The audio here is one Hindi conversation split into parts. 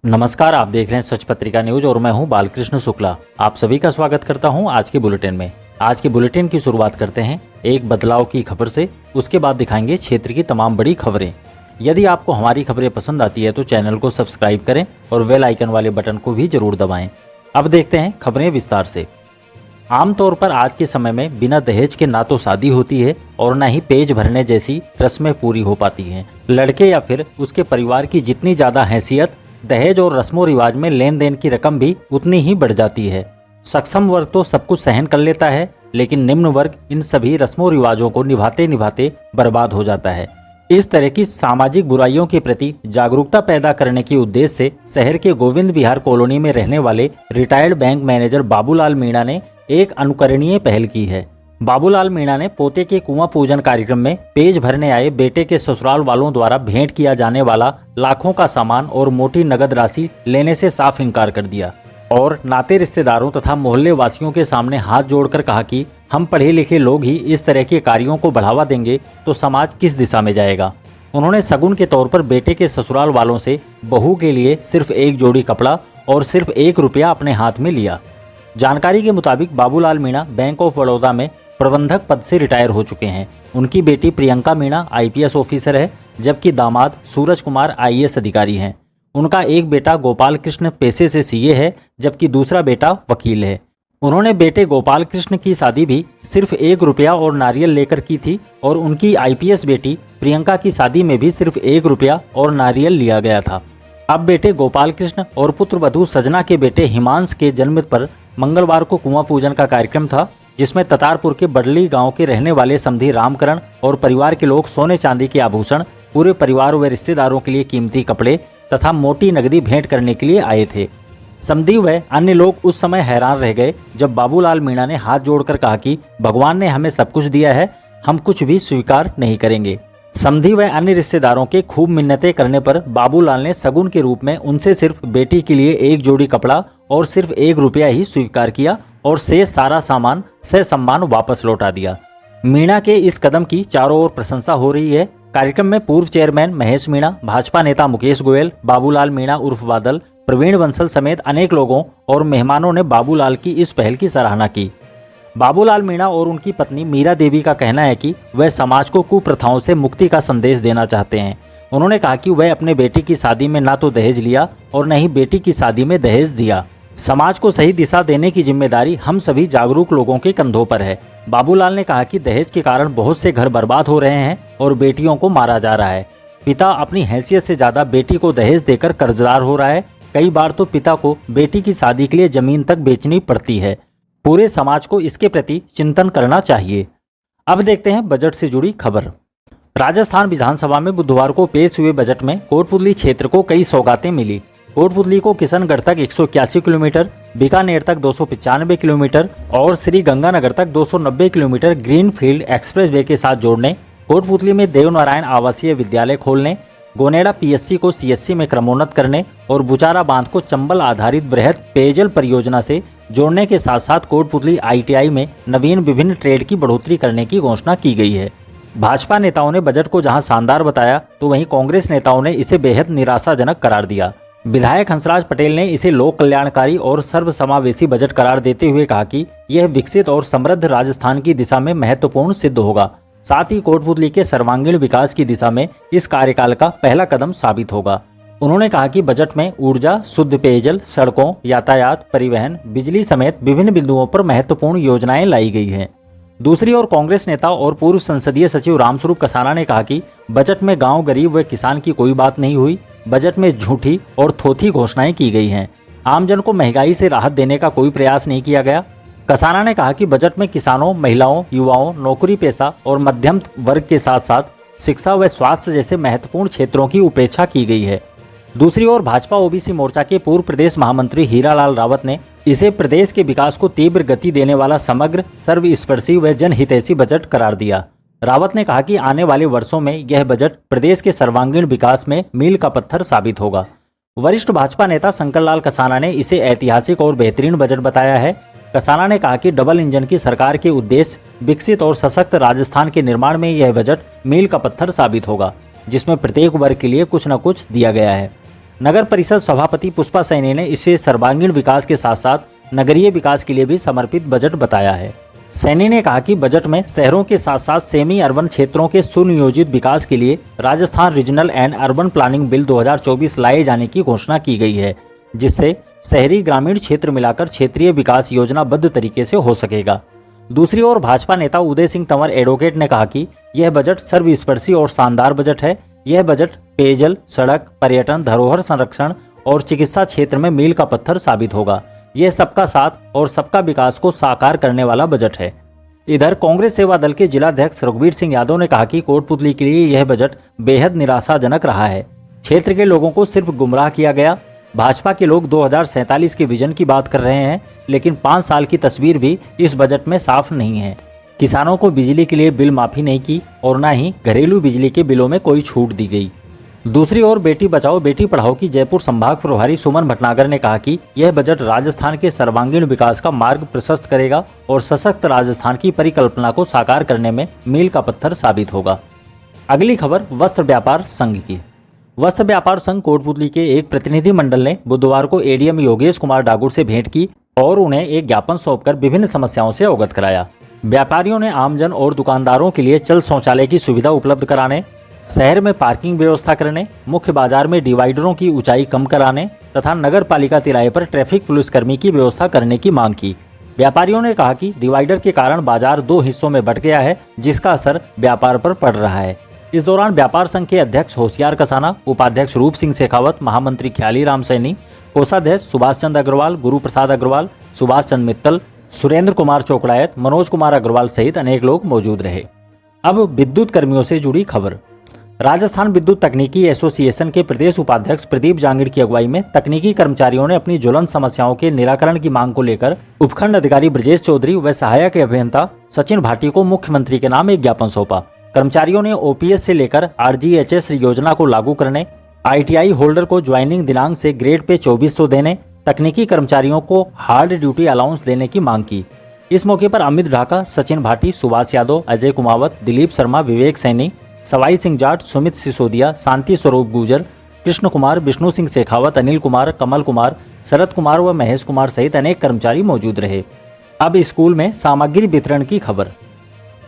नमस्कार, आप देख रहे हैं सच पत्रिका न्यूज और मैं हूं बालकृष्ण शुक्ला। आप सभी का स्वागत करता हूं आज के बुलेटिन में। आज के बुलेटिन की शुरुआत करते हैं एक बदलाव की खबर से। उसके बाद दिखाएंगे क्षेत्र की तमाम बड़ी खबरें। यदि आपको हमारी खबरें पसंद आती है तो चैनल को सब्सक्राइब करें और बेल आइकन वाले बटन को भी जरूर दबाएं। अब देखते हैं खबरें विस्तार से। आमतौर पर आज के समय में बिना दहेज के ना तो शादी होती है और ना ही पेज भरने जैसी रस्में पूरी हो पाती हैं। लड़के या फिर उसके परिवार की जितनी ज्यादा हैसियत, दहेज और रस्मों रिवाज में लेन देन की रकम भी उतनी ही बढ़ जाती है। सक्षम वर्ग तो सब कुछ सहन कर लेता है, लेकिन निम्न वर्ग इन सभी रस्मों रिवाजों को निभाते निभाते बर्बाद हो जाता है। इस तरह की सामाजिक बुराइयों के प्रति जागरूकता पैदा करने के उद्देश्य से शहर के गोविंद विहार कॉलोनी में रहने वाले retired bank manager Babulal Meena ने एक अनुकरणीय पहल की है। बाबूलाल मीणा ने पोते के कुआं पूजन कार्यक्रम में पेज भरने आए बेटे के ससुराल वालों द्वारा भेंट किया जाने वाला लाखों का सामान और मोटी नगद राशि लेने से साफ इनकार कर दिया और नाते रिश्तेदारों तथा मोहल्ले वासियों के सामने हाथ जोड़कर कहा कि हम पढ़े लिखे लोग ही इस तरह के कार्यों को बढ़ावा देंगे तो समाज किस दिशा में जाएगा। उन्होंने शगुन के तौर पर बेटे के ससुराल वालों से बहू के लिए सिर्फ एक जोड़ी कपड़ा और सिर्फ 1 रुपया अपने हाथ में लिया। जानकारी के मुताबिक बाबूलाल मीणा बैंक ऑफ बड़ौदा में प्रबंधक पद से रिटायर हो चुके हैं। उनकी बेटी प्रियंका मीणा IPS ऑफिसर है, जबकि दामाद सूरज कुमार IAS अधिकारी हैं। उनका एक बेटा गोपाल कृष्ण पेशे से CA है, जबकि दूसरा बेटा वकील है। उन्होंने बेटे गोपाल कृष्ण की शादी भी सिर्फ 1 रुपया और नारियल लेकर की थी और उनकी IPS बेटी प्रियंका की शादी में भी सिर्फ 1 रुपया और नारियल लिया गया था। अब बेटे गोपाल कृष्ण और पुत्र वधू सजना के बेटे हिमांश के जन्म पर मंगलवार को कुआं पूजन का कार्यक्रम था, जिसमें ततारपुर के बडली गांव के रहने वाले समधी रामकरण और परिवार के लोग सोने चांदी के आभूषण, पूरे परिवार व रिश्तेदारों के लिए कीमती कपड़े तथा मोटी नकदी भेंट करने के लिए आए थे। समधी व अन्य लोग उस समय हैरान रह गए जब बाबूलाल मीणा ने हाथ जोड़कर कहा कि भगवान ने हमें सब कुछ दिया है, हम कुछ भी स्वीकार नहीं करेंगे। समधी व अन्य रिश्तेदारों के खूब मिन्नतें करने पर बाबूलाल ने सगुन के रूप में उनसे सिर्फ बेटी के लिए 1 जोड़ी कपड़ा और सिर्फ 1 रुपया ही स्वीकार किया और शेष सारा सामान ससम्मान वापस लौटा दिया। मीणा के इस कदम की चारों ओर प्रशंसा हो रही है। कार्यक्रम में पूर्व चेयरमैन महेश मीणा, भाजपा नेता मुकेश गोयल, बाबूलाल मीणा उर्फ बादल, प्रवीण बंसल समेत अनेक लोगों और मेहमानों ने बाबूलाल की इस पहल की सराहना की। बाबूलाल मीणा और उनकी पत्नी मीरा देवी का कहना है कि वह समाज को कुप्रथाओं से मुक्ति का संदेश देना चाहते हैं। उन्होंने कहा कि वह अपने बेटे की शादी में ना तो दहेज लिया और न ही बेटी की शादी में दहेज दिया। समाज को सही दिशा देने की जिम्मेदारी हम सभी जागरूक लोगों के कंधों पर है। बाबूलाल ने कहा कि दहेज के कारण बहुत से घर बर्बाद हो रहे हैं और बेटियों को मारा जा रहा है। पिता अपनी हैसियत से ज्यादा बेटी को दहेज देकर कर्जदार हो रहा है। कई बार तो पिता को बेटी की शादी के लिए जमीन तक बेचनी पड़ती है। पूरे समाज को इसके प्रति चिंतन करना चाहिए। अब देखते हैं बजट से जुड़ी खबर। राजस्थान विधानसभा में बुधवार को पेश हुए बजट में कोटपुतली क्षेत्र को कई सौगातें मिली। कोटपुतली को किशनगढ़ तक 181 किलोमीटर, बीकानेर तक 295 किलोमीटर और श्री गंगानगर तक 290 किलोमीटर ग्रीनफील्ड एक्सप्रेसवे के साथ जोड़ने, कोटपुतली में देवनारायण आवासीय विद्यालय खोलने, गोनेडा PSC को CSC में क्रमोन्नत करने और बुचारा बांध को चंबल आधारित बृहद पेयजल परियोजना से जोड़ने के साथ साथ कोटपुतली ITI में नवीन विभिन्न ट्रेड की बढ़ोतरी करने की घोषणा की गई है। भाजपा नेताओं ने बजट को जहां शानदार बताया तो वहीं कांग्रेस नेताओं ने इसे बेहद निराशाजनक करार दिया। विधायक हंसराज पटेल ने इसे लोक कल्याणकारी और सर्वसमावेशी बजट करार देते हुए कहा कि यह विकसित और समृद्ध राजस्थान की दिशा में महत्वपूर्ण सिद्ध होगा। साथ ही कोटपुतली के सर्वांगीण विकास की दिशा में इस कार्यकाल का पहला कदम साबित होगा। उन्होंने कहा कि बजट में ऊर्जा, शुद्ध पेयजल, सड़कों, यातायात, परिवहन, बिजली समेत विभिन्न बिंदुओं पर महत्वपूर्ण योजनाएं लाई गई हैं। दूसरी ओर कांग्रेस नेता और पूर्व संसदीय सचिव रामस्वरूप कसाना ने कहा कि बजट में गांव, गरीब व किसान की कोई बात नहीं हुई। बजट में झूठी और थोथी घोषणाएं की गई हैं। आमजन को महंगाई से राहत देने का कोई प्रयास नहीं किया गया। कसाना ने कहा कि बजट में किसानों, महिलाओं, युवाओं, नौकरी पेशा और मध्यम वर्ग के साथ साथ शिक्षा व स्वास्थ्य जैसे महत्वपूर्ण क्षेत्रों की उपेक्षा की गई है। दूसरी ओर भाजपा OBC मोर्चा के पूर्व प्रदेश महामंत्री हीरालाल रावत ने इसे प्रदेश के विकास को तीव्र गति देने वाला समग्र, सर्वस्पर्शी व जनहितैषी बजट करार दिया। रावत ने कहा कि आने वाले वर्षों में यह बजट प्रदेश के सर्वांगीण विकास में मील का पत्थर साबित होगा। वरिष्ठ भाजपा नेता शंकर लाल कसाना ने इसे ऐतिहासिक और बेहतरीन बजट बताया है। कसाना ने कहा कि डबल इंजन की सरकार के उद्देश्य विकसित और सशक्त राजस्थान के निर्माण में यह बजट मील का पत्थर साबित होगा, जिसमें प्रत्येक वर्ग के लिए कुछ न कुछ दिया गया है। नगर परिषद सभापति पुष्पा सैनी ने इसे सर्वांगीण विकास के साथ साथ नगरीय विकास के लिए भी समर्पित बजट बताया है। सैनी ने कहा कि बजट में शहरों के साथ साथ सेमी अर्बन क्षेत्रों के सुनियोजित विकास के लिए Rajasthan regional and urban planning bill 2024 लाए जाने की घोषणा की गई है, जिससे शहरी ग्रामीण क्षेत्र मिलाकर क्षेत्रीय विकास योजनाबद्ध तरीके से हो सकेगा। दूसरी ओर भाजपा नेता उदय सिंह तंवर एडवोकेट ने कहा कि यह बजट सर्वस्पर्शी और शानदार बजट है। यह बजट पेयजल, सड़क, पर्यटन, धरोहर संरक्षण और चिकित्सा क्षेत्र में मील का पत्थर साबित होगा। यह सबका साथ और सबका विकास को साकार करने वाला बजट है। इधर कांग्रेस सेवा दल के जिलाध्यक्ष रघुवीर सिंह यादव ने कहा कि कोटपुतली के लिए यह बजट बेहद निराशाजनक रहा है। क्षेत्र के लोगों को सिर्फ गुमराह किया गया। भाजपा के लोग 2047 के विजन की बात कर रहे हैं, लेकिन 5 साल की तस्वीर भी इस बजट में साफ नहीं है। किसानों को बिजली के लिए बिल माफी नहीं की और न ही घरेलू बिजली के बिलों में कोई छूट दी गई। दूसरी ओर बेटी बचाओ बेटी पढ़ाओ की जयपुर संभाग प्रभारी सुमन भटनागर ने कहा कि यह बजट राजस्थान के सर्वांगीण विकास का मार्ग प्रशस्त करेगा और सशक्त राजस्थान की परिकल्पना को साकार करने में मील का पत्थर साबित होगा। अगली खबर वस्त्र व्यापार संघ की। वस्त्र व्यापार संघ कोटपुतली के एक प्रतिनिधि मंडल ने बुधवार को एडीएम योगेश कुमार डागुर से भेंट की और उन्हें एक ज्ञापन सौंपकर विभिन्न समस्याओं से अवगत कराया। व्यापारियों ने आमजन और दुकानदारों के लिए चल शौचालय की सुविधा उपलब्ध कराने, शहर में पार्किंग व्यवस्था करने, मुख्य बाजार में डिवाइडरों की ऊंचाई कम कराने तथा नगर पालिका तिराहे पर ट्रैफिक पुलिसकर्मी की व्यवस्था करने की मांग की। व्यापारियों ने कहा कि डिवाइडर के कारण बाजार 2 हिस्सों में बंट गया है, जिसका असर व्यापार पर पड़ रहा है। इस दौरान व्यापार संघ के अध्यक्ष होशियार कसाना, उपाध्यक्ष रूप सिंह शेखावत, महामंत्री ख्याली राम सैनी, कोषाध्यक्ष सुभाष चंद्र अग्रवाल, गुरु प्रसाद अग्रवाल, सुभाष चंद्र मित्तल, सुरेंद्र कुमार चोकड़ायत, मनोज कुमार अग्रवाल सहित अनेक लोग मौजूद रहे। अब विद्युत कर्मियों से जुड़ी खबर। राजस्थान विद्युत तकनीकी एसोसिएशन के प्रदेश उपाध्यक्ष प्रदीप जांगिड़ की अगुवाई में तकनीकी कर्मचारियों ने अपनी ज्वलंत समस्याओं के निराकरण की मांग को लेकर उपखंड अधिकारी ब्रजेश चौधरी व सहायक अभियंता सचिन भाटी को मुख्यमंत्री के नाम एक ज्ञापन सौंपा। कर्मचारियों ने ओपीएस से लेकर आरजीएचएस योजना को लागू करने, आईटीआई होल्डर को ज्वाइनिंग दिनांक से ग्रेड पे 2400 देने, तकनीकी कर्मचारियों को हार्ड ड्यूटी अलाउंस देने की मांग की। इस मौके पर अमित ढाका, सचिन भाटी, सुभाष यादव, अजय कुमावत, दिलीप शर्मा, विवेक सैनी, सवाई सिंह जाट, सुमित सिसोदिया, शांति स्वरूप गुजर, कृष्ण कुमार, विष्णु सिंह शेखावत, अनिल कुमार, कमल कुमार, शरद कुमार व महेश कुमार सहित अनेक कर्मचारी मौजूद रहे। अब स्कूल में सामग्री वितरण की खबर।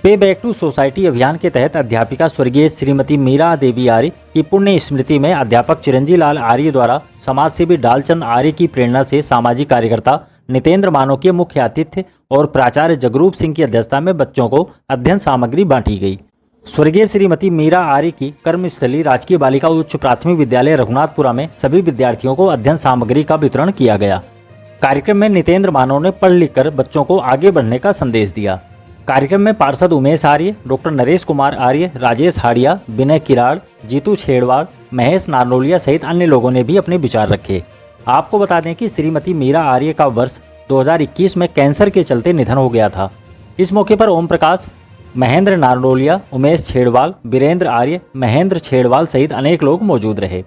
पे बैक टू सोसाइटी अभियान के तहत अध्यापिका स्वर्गीय श्रीमती मीरा देवी आर्य की पुण्य स्मृति में अध्यापक चिरंजी लाल आर्य द्वारा समाजसेवी डालचंद आर्य की प्रेरणा से सामाजिक कार्यकर्ता नितेंद्र मानो के मुख्य आतिथ्य और प्राचार्य जगरूप सिंह की अध्यक्षता में बच्चों को अध्ययन सामग्री बांटी गई। स्वर्गीय श्रीमती मीरा आर्य की कर्मस्थली राजकीय बालिका उच्च प्राथमिक विद्यालय रघुनाथपुरा में सभी विद्यार्थियों को अध्ययन सामग्री का वितरण किया गया। कार्यक्रम में नितेंद्र मानव ने पढ़ लिखकर बच्चों को आगे बढ़ने का संदेश दिया। कार्यक्रम में पार्षद उमेश आर्य, डॉक्टर नरेश कुमार आर्य, राजेश हाड़िया, विनय किराड़, जीतू छेड़वाड़, महेश नारनोलिया सहित अन्य लोगों ने भी अपने विचार रखे। आपको बता दें कि श्रीमती मीरा आर्य का वर्ष 2021 में कैंसर के चलते निधन हो गया था। इस मौके पर ओम प्रकाश, महेंद्र नारनोलिया, उमेश छेड़वाल, वीरेंद्र आर्य, महेंद्र छेड़वाल सहित अनेक लोग मौजूद रहे।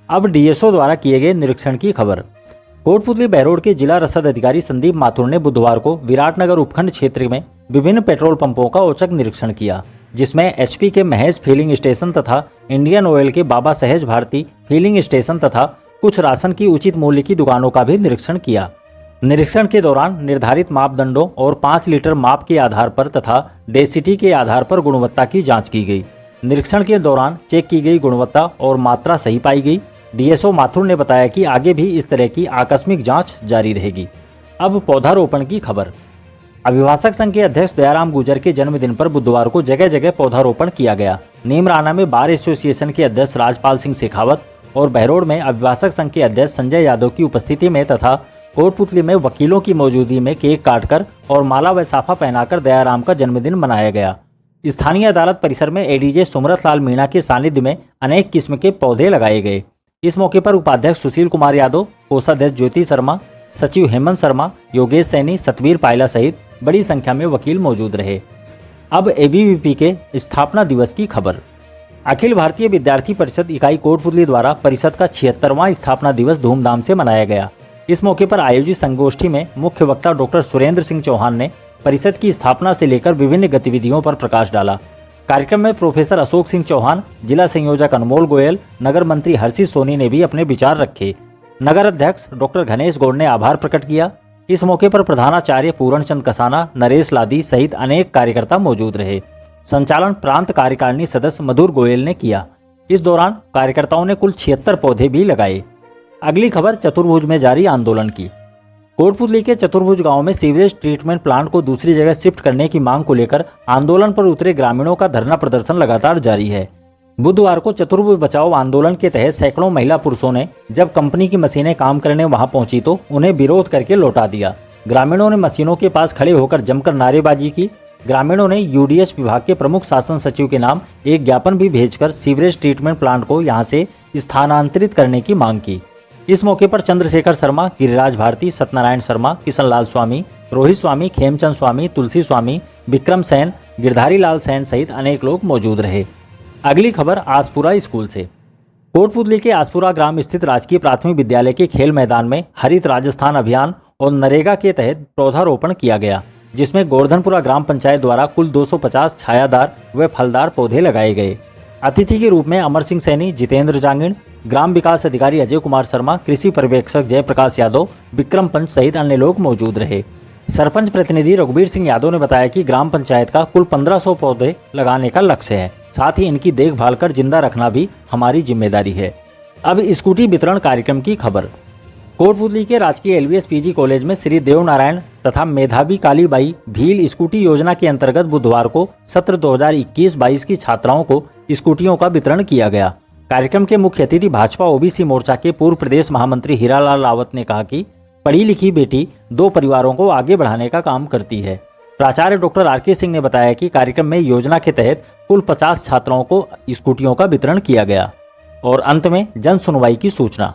अब डीएसओ द्वारा किए गए निरीक्षण की खबर। कोटपुतली बहरोड के जिला रसद अधिकारी संदीप माथुर ने बुधवार को विराटनगर उपखंड क्षेत्र में विभिन्न पेट्रोल पंपों का औचक निरीक्षण किया, जिसमें एचपी के महेश फिलिंग स्टेशन तथा इंडियन ऑयल के बाबा सहज भारती फिलिंग स्टेशन तथा कुछ राशन की उचित मूल्य की दुकानों का भी निरीक्षण किया। निरीक्षण के दौरान निर्धारित मापदंडों और 5 लीटर माप के आधार पर तथा डेंसिटी के आधार पर गुणवत्ता की जांच की गई। निरीक्षण के दौरान चेक की गई गुणवत्ता और मात्रा सही पाई गई। डीएसओ माथुर ने बताया कि आगे भी इस तरह की आकस्मिक जांच जारी रहेगी। अब पौधारोपण की खबर। अभिभाषक संघ के अध्यक्ष दयाराम गुजर के जन्मदिन पर बुधवार को जगह जगह पौधारोपण किया गया। नीमराना में बार एसोसिएशन के अध्यक्ष राजपाल सिंह शेखावत और बहरोड में अभिभाषक संघ के अध्यक्ष संजय यादव की उपस्थिति में तथा कोटपुतली में वकीलों की मौजूदगी में केक काटकर और माला व साफा पहनाकर दयाराम का जन्मदिन मनाया गया। स्थानीय अदालत परिसर में एडीजे सुमरत लाल मीणा के सानिध्य में अनेक किस्म के पौधे लगाए गए। इस मौके पर उपाध्यक्ष सुशील कुमार यादव, कोषाध्यक्ष ज्योति शर्मा, सचिव हेमंत शर्मा, योगेश सैनी, सतवीर पायला सहित बड़ी संख्या में वकील मौजूद रहे। अब एबीवीपी के स्थापना दिवस की खबर। अखिल भारतीय विद्यार्थी परिषद इकाई कोटपुतली द्वारा परिषद का 76वां स्थापना दिवस धूमधाम से मनाया गया। इस मौके पर आयोजित संगोष्ठी में मुख्य वक्ता डॉक्टर सुरेंद्र सिंह चौहान ने परिषद की स्थापना से लेकर विभिन्न गतिविधियों पर प्रकाश डाला। कार्यक्रम में प्रोफेसर अशोक सिंह चौहान, जिला संयोजक अनमोल गोयल, नगर मंत्री हर्षित सोनी ने भी अपने विचार रखे। नगर अध्यक्ष डॉक्टर गणेश गौड़ ने आभार प्रकट किया। इस मौके पर प्रधानाचार्य पूरण चंद कसाना, नरेश लादी सहित अनेक कार्यकर्ता मौजूद रहे। संचालन प्रांत कार्यकारिणी सदस्य मधुर गोयल ने किया। इस दौरान कार्यकर्ताओं ने कुल 76 पौधे भी लगाए। अगली खबर चतुर्भुज में जारी आंदोलन की। कोटपुतली के चतुर्भुज गांव में सीवरेज ट्रीटमेंट प्लांट को दूसरी जगह शिफ्ट करने की मांग को लेकर आंदोलन पर उतरे ग्रामीणों का धरना प्रदर्शन लगातार जारी है। बुधवार को चतुर्भुज बचाओ आंदोलन के तहत सैकड़ों महिला पुरुषों ने जब कंपनी की मशीनें काम करने वहां पहुंची तो उन्हें विरोध करके लौटा दिया। ग्रामीणों ने मशीनों के पास खड़े होकर जमकर नारेबाजी की। ग्रामीणों ने यूडीएच विभाग के प्रमुख शासन सचिव के नाम एक ज्ञापन भी भेजकर सीवरेज ट्रीटमेंट प्लांट को यहां से स्थानांतरित करने की मांग की। इस मौके पर चंद्रशेखर शर्मा, गिरिराज भारती, सत्यनारायण शर्मा, किशन लाल स्वामी, रोहित स्वामी, खेमचंद स्वामी, तुलसी स्वामी, विक्रम सेन, गिरधारी लाल सेन सहित अनेक लोग मौजूद रहे। अगली खबर आसपुरा स्कूल से। कोटपुतली के आसपुरा ग्राम स्थित राजकीय प्राथमिक विद्यालय के खेल मैदान में हरित राजस्थान अभियान और नरेगा के तहत पौधारोपण किया गया, जिसमें गोवर्धनपुरा ग्राम पंचायत द्वारा कुल 250 छायादार व फलदार पौधे लगाए गए। अतिथि के रूप में अमर सिंह सैनी, जितेंद्र जांगिड़, ग्राम विकास अधिकारी अजय कुमार शर्मा, कृषि पर्यवेक्षक जयप्रकाश यादव, विक्रम पंच सहित अन्य लोग मौजूद रहे। सरपंच प्रतिनिधि रघुवीर सिंह यादव ने बताया कि ग्राम पंचायत का कुल 1500 पौधे लगाने का लक्ष्य है। साथ ही इनकी देखभाल कर जिंदा रखना भी हमारी जिम्मेदारी है। अब स्कूटी वितरण कार्यक्रम की खबर। कोटपुतली के राजकीय एलवीएस पीजी कॉलेज में श्री देवनारायण तथा मेधावी कालीबाई भील स्कूटी योजना के अंतर्गत बुधवार को सत्र 2021-22 की छात्राओं को स्कूटियों का वितरण किया गया। कार्यक्रम के मुख्य अतिथि भाजपा ओबीसी मोर्चा के पूर्व प्रदेश महामंत्री हीरालाल रावत ने कहा कि पढ़ी लिखी बेटी 2 परिवारों को आगे बढ़ाने का काम करती है। प्राचार्य डॉक्टर आर के सिंह ने बताया कि कार्यक्रम में योजना के तहत कुल 50 छात्राओं को स्कूटियों का वितरण किया गया। और अंत में जन सुनवाई की सूचना।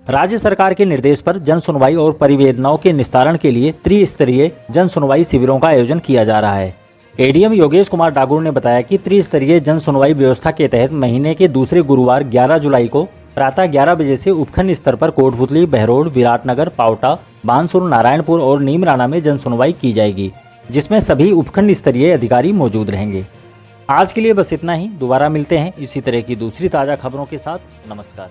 राज्य सरकार के निर्देश पर जन सुनवाई और परिवेदनाओं के निस्तारण के लिए त्रिस्तरीय जन सुनवाई शिविरों का आयोजन किया जा रहा है। एडीएम योगेश कुमार डागुर ने बताया कि त्रिस्तरीय जन सुनवाई व्यवस्था के तहत महीने के दूसरे गुरुवार 11 जुलाई को प्रातः 11 बजे से उपखंड स्तर पर कोटपुतली, बहरोड, विराटनगर, पावटा, बानसूर, नारायणपुर और नीमराना में जन सुनवाई की जाएगी, जिसमें सभी उपखंड स्तरीय अधिकारी मौजूद रहेंगे। आज के लिए बस इतना ही। दोबारा मिलते हैं इसी तरह की दूसरी ताज़ा खबरों के साथ। नमस्कार।